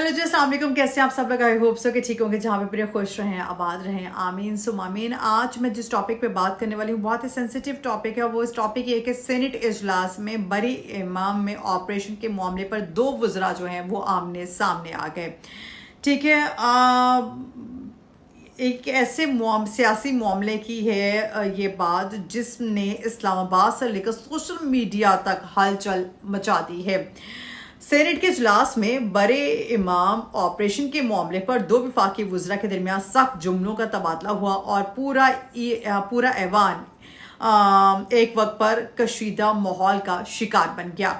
Hello जी, अस्सलाम वालेकुम। कैसे हैं आप सब लोग? आई होप सो कि ठीक होंगे, जहाँ पे पूरे खुश रहें, आबाद रहें, आमीन सुम आमीन। आज मैं जिस टॉपिक पे बात करने वाली हूँ बहुत ही सेंसिटिव टॉपिक है। वो इस टॉपिक ये है कि सेनेट इजलास में बरी इमाम में ऑपरेशन के मामले पर दो वज़रा जो हैं वो आमने सामने आ गए। ठीक है, एक ऐसे सियासी मामले की है ये बात जिसने इस्लामाबाद से लेकर सोशल मीडिया तक हलचल मचा दी है। सेनेट के इजलास में बड़े इमाम ऑपरेशन के मामले पर दो वफाकी वज़रा के दरमियान सख्त जुमलों का तबादला हुआ और पूरा ऐवान एक वक्त पर कशीदा माहौल का शिकार बन गया।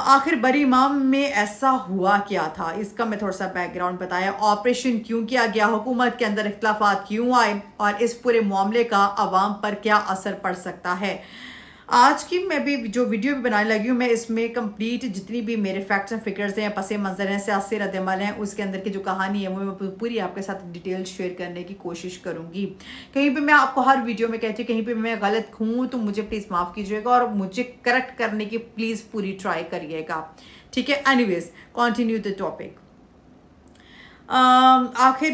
आखिर बड़ी इमाम में ऐसा हुआ क्या था, इसका मैं थोड़ा सा बैकग्राउंड बताया। ऑपरेशन क्यों किया गया, हुकूमत के अंदर इख्तलाफात क्यों आए और इस पूरे मामले का अवाम पर क्या असर पड़ सकता है। आज की मैं भी जो वीडियो भी बनाने लगी हूँ, मैं इसमें कंप्लीट जितनी भी मेरे फैक्ट्स एंड फिगर्स हैं, पस मंज़र हैं, सियासी रद्दमल हैं, उसके अंदर की जो कहानी है वो मैं पूरी आपके साथ डिटेल शेयर करने की कोशिश करूँगी। कहीं पे मैं आपको हर वीडियो में कहती हूँ कहीं पे मैं गलत हूँ तो मुझे प्लीज़ माफ़ कीजिएगा और मुझे करेक्ट करने की प्लीज़ पूरी ट्राई करिएगा। ठीक है, एनीवेज कंटिन्यू द टॉपिक। आखिर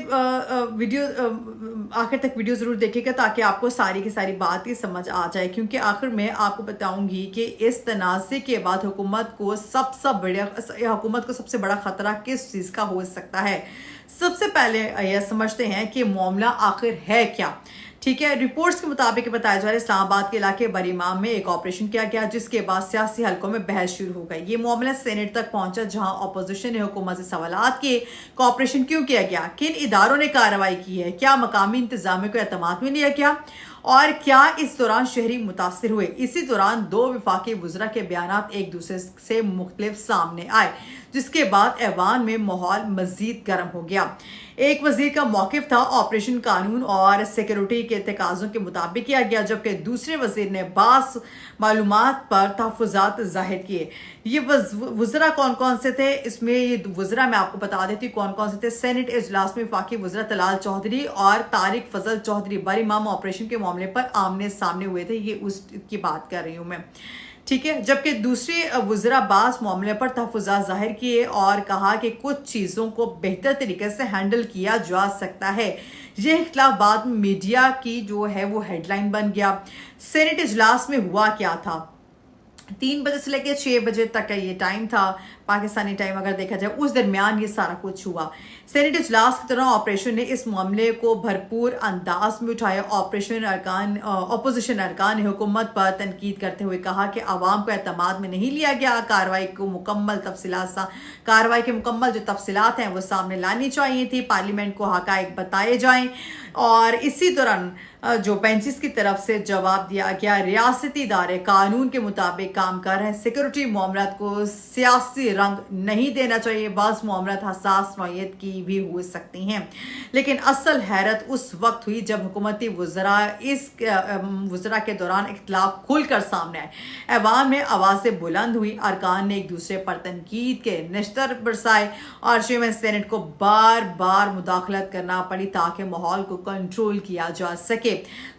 तक वीडियो ज़रूर देखिएगा ताकि आपको सारी की सारी बात ही समझ आ जाए, क्योंकि आखिर में आपको बताऊंगी कि इस तनाज़े के बाद हुकूमत को सबसे बड़ा ख़तरा किस चीज़ का हो सकता है। सबसे पहले यह समझते हैं कि मामला आखिर है क्या। ठीक है, रिपोर्ट्स के मुताबिक बताया जा रहा है इस्लामाबाद के इलाके बरी इमाम में एक ऑपरेशन किया गया जिसके बाद सियासी हलकों में बहस शुरू हो गई। ये मामला सेनेट तक पहुंचा जहां अपोजिशन ने हुकूमत से सवालात किए कि ऑपरेशन क्यों किया गया, किन इदारों ने कार्रवाई की है, क्या मकामी इंतजामिया को एतमाद में लिया गया और क्या इस दौरान शहरी मुतासर हुए। इसी दौरान दो वफाकी वज़रा के बयान एक दूसरे से मुख्तलिफ सामने आए, जिसके बाद ऐवान में माहौल मजीद गर्म हो गया। एक वजीर का मौक़िफ़ था ऑपरेशन कानून और सिक्योरिटी के तकाज़ों के मुताबिक किया गया, जबकि दूसरे वजीर ने बास मालूमात पर तहफ़्फ़ुज़ात ज़ाहिर किए। ये वज़रा कौन कौन से थे, इसमें ये वज़रा मैं आपको बता देती हूँ कौन कौन से थे। सेनेट इजलास में वफाकी वज़रा तलाल चौधरी और तारिक फजल चौधरी बरी इमाम ऑपरेशन के मामले पर आमने सामने हुए थे। ये उसकी बात कर रही हूँ मैं। ठीक है, जबकि दूसरे वज़रा बास मामले पर तहफ़्फ़ुज़ात ज़ाहिर किए और कहा कि कुछ चीज़ों को बेहतर तरीके से हैंडल किया जा सकता है। यह इख्तिलाफ बाद में मीडिया की जो है वो हेडलाइन बन गया। सेनेट इजलास में हुआ क्या था, 3 बजे से लेकर 6 बजे तक का ये टाइम था, पाकिस्तानी टाइम अगर देखा जाए, उस दरमियान ये सारा कुछ हुआ। सेनेट इजलास की तरह ऑपरेशन ने इस मामले को भरपूर अंदाज में उठाया। अपोजिशन अरकान ने हुकूमत पर तनकीद करते हुए कहा कि आवाम को एतमाद में नहीं लिया गया। कार्रवाई के मुकम्मल जो तफसीलात हैं वो सामने लानी चाहिए थी, पार्लियामेंट को हकायक बताए जाएं और इसी दौरान जो बेंचेस की तरफ से जवाब दिया गया रियासती इदारे कानून के मुताबिक काम कर रहे हैं, सिक्योरिटी मामलात को सियासी रंग नहीं देना चाहिए। बाज़ मामलात हसास नौयत की भी हो सकती हैं, लेकिन असल हैरत उस वक्त हुई जब हुकूमती वज़रा के दौरान इख्तलाफ खुलकर सामने आए। ऐवान में आवाज़ें बुलंद हुई, अरकान ने एक दूसरे पर तनकीद के नश्तर बरसाए और चेयरमैन सेनेट को बार बार मुदाखलत करना पड़ी ताकि माहौल को कंट्रोल किया जा सके।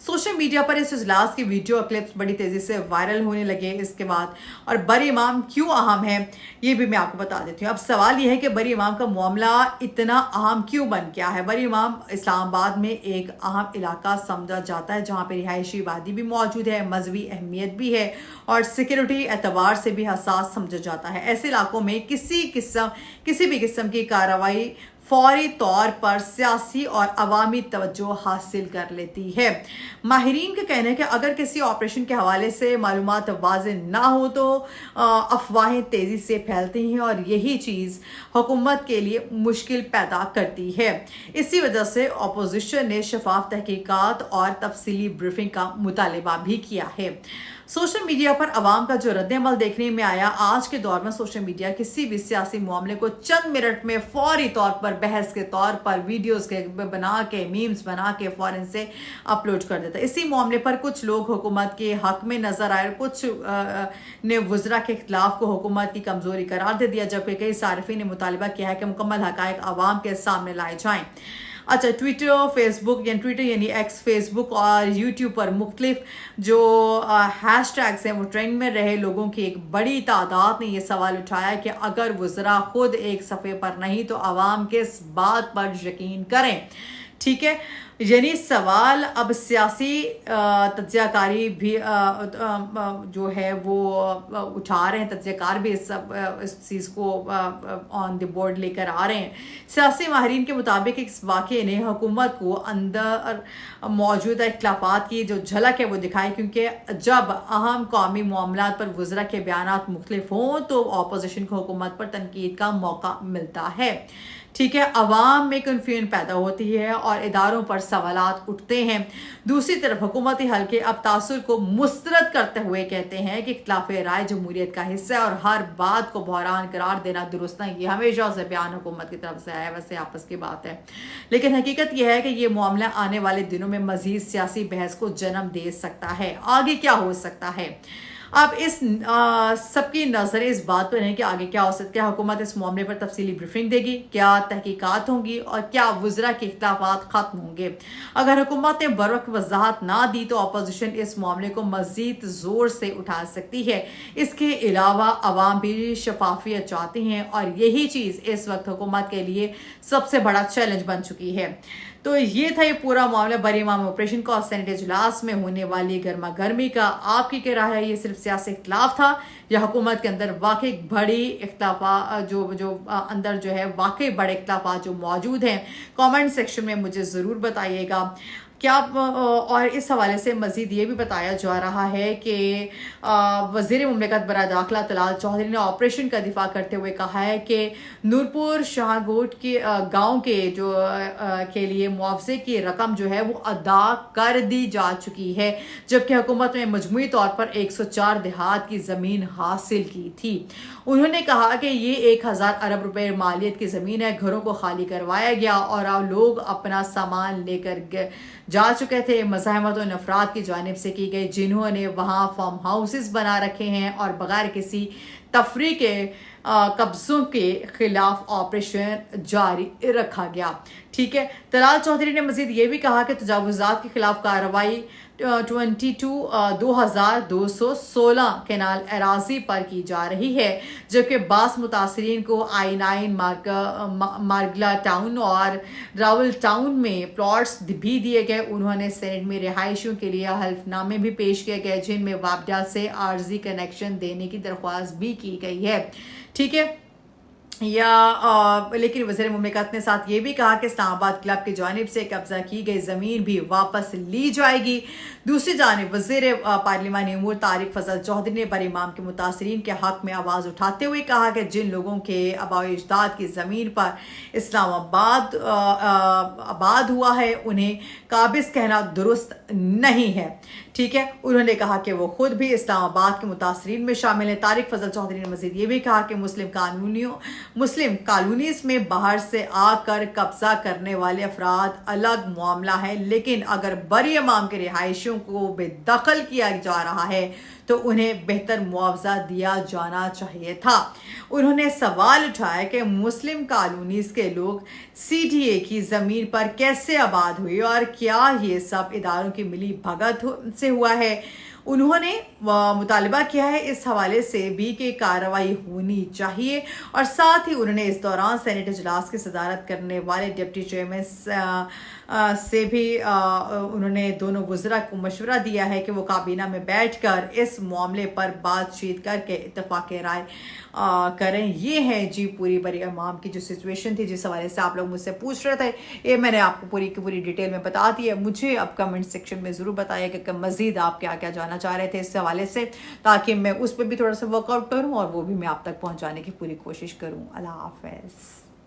सोशल मीडिया पर इस इजलास की वीडियो क्लिप्स बड़ी तेजी से वायरल होने लगे इसके बाद। और बरी इमाम क्यों अहम है ये भी मैं आपको बता देती हूँ। अब सवाल यह है कि बरी इमाम का मामला इतना अहम क्यों बन गया है। बरी इमाम इस्लामाबाद में एक अहम इलाका समझा जाता है जहाँ पे रिहायशी आबादी भी मौजूद है, मजहबी अहमियत भी है और सिक्योरिटी एतबार से भी हसास समझा जाता है। ऐसे इलाकों में किसी भी किस्म की कार्रवाई फौरी तौर पर सियासी और अवामी तवज्जो हासिल कर लेती है। माहिरीन का कहना है कि अगर किसी ऑपरेशन के हवाले से मालूमात वाज़ेह ना हो तो अफवाहें तेज़ी से फैलती हैं और यही चीज़ हुकूमत के लिए मुश्किल पैदा करती है। इसी वजह से अपोजिशन ने शफाफ तहकीकात और तफसीली ब्रीफिंग का मुतालबा भी किया है। सोशल मीडिया पर अवाम का जो रद्द-ए-अमल देखने में आया, आज के दौर में सोशल मीडिया किसी भी सियासी मामले को चंद मिनट में फौरी तौर पर बहस के तौर पर वीडियोस के बना के मीम्स बना के फौरन से अपलोड कर देता है। इसी मामले पर कुछ लोग हुकूमत के हक में नजर आए, कुछ ने वज़रा के खिलाफ को हुकूमत की कमजोरी करार दे दिया, जबकि कई सारिफीन ने मुतालबा किया है कि मुकम्मल हकायक अवाम के सामने लाए जाएं। अच्छा, ट्विटर फेसबुक यानी ट्विटर यानी एक्स, फेसबुक और यूट्यूब पर मुख्तलिफ जो हैशटैग्स हैं वो ट्रेंड में रहे। लोगों की एक बड़ी तादाद ने ये सवाल उठाया कि अगर वज़रा खुद एक सफ़े पर नहीं तो आवाम किस बात पर यकीन करें। ठीक है, यानी सवाल अब सियासी तज्ज़ियाकारी भी जो है वो उठा रहे हैं, तज्ज़ियाकार भी इस चीज़ को ऑन द बोर्ड लेकर आ रहे हैं। सियासी माहिरीन के मुताबिक इस वाक़े ने हुकूमत को अंदर मौजूदा इख्तिलाफ़ात की जो झलक है वो दिखाई, क्योंकि जब अहम कौमी मामलात पर वज़रा के बयानात मुख्तलिफ हों तो अपोजिशन को हुकूमत पर तनकीद का मौका मिलता है। ठीक है, अवाम में कन्फ्यूजन पैदा होती है और इदारों पर सवालात उठते हैं। दूसरी तरफ हुकूमती हल्के अब तासुर को मुस्तरद करते हुए कहते हैं कि इख्तिलाफ राय जमहूरियत का हिस्सा है और हर बात को बहरान करार देना दुरुस्त नहीं। ये हमेशा से बयान हुकूमत की तरफ से आया, वैसे आपस की बात है, लेकिन हकीकत यह है कि ये मामला आने वाले दिनों में मजीद सियासी बहस को जन्म दे सकता है। आगे क्या हो सकता है? अब इस सबकी नजरें इस बात पर हैं कि आगे क्या हो सकता है। क्या हुकूमत इस मामले पर तफसीली ब्रीफिंग देगी, क्या तहकीकात होंगी और क्या वज़रा के इख्तिलाफ़ात ख़त्म होंगे? अगर हुकूमत ने बरवक्त वजाहत ना दी तो अपोजिशन इस मामले को मज़ीद ज़ोर से उठा सकती है। इसके अलावा अवाम भी शफाफियत चाहती हैं और यही चीज़ इस वक्त हुकूमत के लिए सबसे बड़ा चैलेंज बन चुकी है। तो ये था ये पूरा मामला बरी इमाम ऑपरेशन का और सेनेट इजलास में होने वाली गर्मा गर्मी का। आपकी क्या राय है? ये सिर्फ सियासी इख्तिलाफ था या हुकूमत के अंदर वाकई बड़ी इख्तिलाफा जो अंदर जो है वाकई बड़े इख्तिलाफात जो मौजूद हैं? कमेंट सेक्शन में मुझे ज़रूर बताइएगा। क्या और इस हवाले से मज़ीद ये भी बताया जा रहा है कि वज़ीर मुमलिकत बराए दाखिला तलाल चौधरी ने ऑपरेशन का दिफा करते हुए कहा है कि नूरपुर शाहगोट के गांव के जो के लिए मुआवजे की रकम जो है वो अदा कर दी जा चुकी है, जबकि हुकूमत ने मजमूई तौर पर 104 देहात की ज़मीन हासिल की थी। उन्होंने कहा कि ये 1000 अरब रुपए मालियत की ज़मीन है, घरों को खाली करवाया गया और अब लोग अपना सामान लेकर जा चुके थे। मज़ाहमत उन अफराद की जानिब से की गई जिन्होंने वहाँ फार्म हाउसेस बना रखे हैं और बगैर किसी तफरी के कब्जों के खिलाफ ऑपरेशन जारी रखा गया। ठीक है, तलाल चौधरी ने मजीद ये भी कहा कि तजावुज़ात के खिलाफ कार्रवाई 22,216 केनाल एराजी पर की जा रही है, जबकि बास मुतासरीन को I9 मार्गला टाउन और रावल टाउन में प्लॉट्स भी दिए गए। उन्होंने सेनेट में रिहायशियों के लिए हल्फनामे भी पेश किए गए जिनमें वापडा से आर्जी कनेक्शन देने की दरख्वास्त भी की गई है। ठीक है, लेकिन वज़ीर मुमलिकत ने साथ ये भी कहा कि इस्लामाबाद क्लब की जानिब से कब्जा की गई ज़मीन भी वापस ली जाएगी। दूसरी जानिब वज़ीर पार्लिमानी अमूर तारिक फजल चौधरी ने बरी इमाम के मुतासरीन के हक़ में आवाज़ उठाते हुए कहा कि जिन लोगों के आबाओ अजदाद की ज़मीन पर इस्लामाबाद आबाद हुआ है उन्हें काबिज़ कहना दुरुस्त नहीं है। ठीक है, उन्होंने कहा कि वो खुद भी इस्लामाबाद के मुतासरीन में शामिल है। तारिक फजल चौधरी ने मजीद ये भी कहा कि मुस्लिम कॉलोनीज में बाहर से आकर कब्जा करने वाले अफराद अलग मामला है, लेकिन अगर बरी इमाम के रिहायशियों को बेदखल किया जा रहा है तो उन्हें बेहतर मुआवजा दिया जाना चाहिए था। उन्होंने सवाल उठाया कि मुस्लिम कॉलोनीज के लोग CDA की ज़मीन पर कैसे आबाद हुए और क्या ये सब इदारों की मिली भगत से हुआ है। उन्होंने मुतालबा किया है इस हवाले से भी कि कार्रवाई होनी चाहिए और साथ ही उन्होंने इस दौरान सेनेट इजलास की सदारत करने वाले डिप्टी चेयरमैन से भी उन्होंने दोनों वज़रा को मशवरा दिया है कि वो काबीना में बैठकर इस मामले पर बातचीत करके इत्तफाक राय करें। ये है जी पूरी बरी इमाम की जो सिचुएशन थी, जिस हवाले से आप लोग मुझसे पूछ रहे थे, ये मैंने आपको पूरी की पूरी डिटेल में बता दी है। मुझे अब कमेंट सेक्शन में ज़रूर बताइए कि मज़ीद आप क्या क्या जानना चाह रहे थे इस हवाले से, ताकि मैं उस पर भी थोड़ा सा वर्कआउट करूँ और वो भी मैं आप तक पहुँचाने की पूरी कोशिश करूँ। अल्लाह हाफ़िज़।